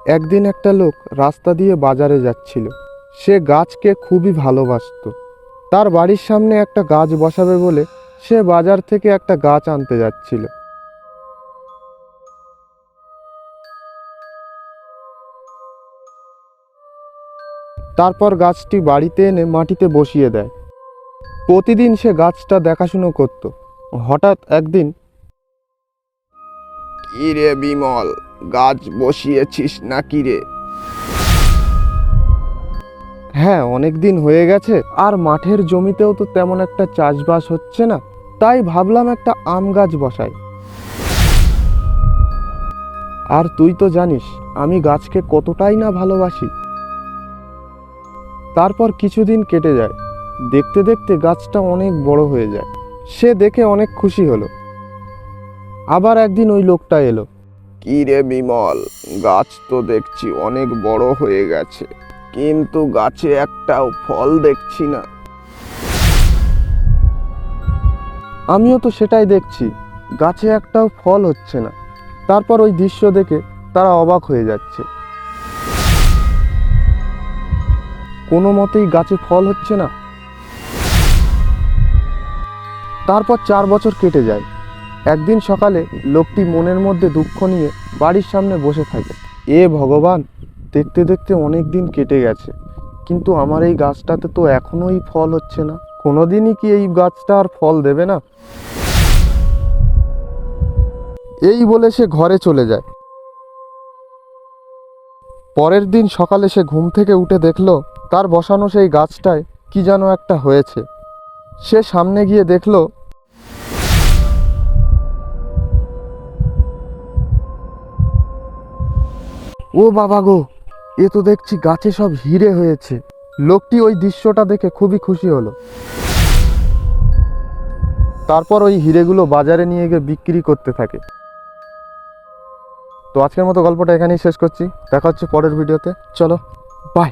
একদিন একটা লোক রাস্তা দিয়ে বাজারে যাচ্ছিল। সে গাছকে খুবই ভালোবাসতো। তার বাড়ির সামনে একটা গাছ বসাবে বলে সে বাজার থেকে একটা গাছ আনতে যাচ্ছিল। তারপর গাছটি বাড়িতে এনে মাটিতে বসিয়ে দেয়। প্রতিদিন সে গাছটা দেখাশুনো করত। হঠাৎ একদিন, কি রে বিমল, গাছ বসিয়েছিস নাকি রে? হ্যাঁ, অনেক দিন হয়ে গেছে, আর মাঠের জমিতেও তো তেমন একটা চাষবাস হচ্ছে না, তাই ভাবলাম একটা আম গাছ বসাই। আর তুই তো জানিস আমি গাছকে কতটাই না ভালোবাসি। তারপর কিছুদিন কেটে যায়। দেখতে দেখতে গাছটা অনেক বড় হয়ে যায়। সে দেখে অনেক খুশি হলো। আবার একদিন ওই লোকটা এলো। কি রে বিমল, গাছ তো দেখছি অনেক বড় হয়ে গেছে, কিন্তু গাছে একটাও ফল দেখছি না। আমিও তো সেটাই দেখছি, গাছে একটাও ফল হচ্ছে না। তারপর ওই দৃশ্য দেখে তারা অবাক হয়ে যাচ্ছে। কোনো মতেই গাছে ফল হচ্ছে না। তারপর 4 বছর কেটে যায়। একদিন সকালে লোকটি মনের মধ্যে দুঃখ নিয়ে বাড়ির সামনে বসে থাকে। এ ভগবান, দেখতে দেখতে অনেক দিন কেটে গেছে, কিন্তু আমার এই গাছটাতে তো এখনোই ফল হচ্ছে না। কোনোদিনই কি এই গাছটা আর ফল দেবে না? এই বলে সে ঘরে চলে যায়। পরের দিন সকালে সে ঘুম থেকে উঠে দেখল তার বসানো সেই গাছটায় কি যেন একটা হয়েছে। সে সামনে গিয়ে দেখল, ও বাবা গো, এ তো দেখছি গাছে সব হিরে হয়েছে। লোকটি ওই দৃশ্যটা দেখে খুবই খুশি হলো। তারপর ওই হিরেগুলো বাজারে নিয়ে গিয়ে বিক্রি করতে থাকে। তো আজকের মতো গল্পটা এখানেই শেষ করছি। দেখা হচ্ছে পরের ভিডিওতে। চলো, বাই।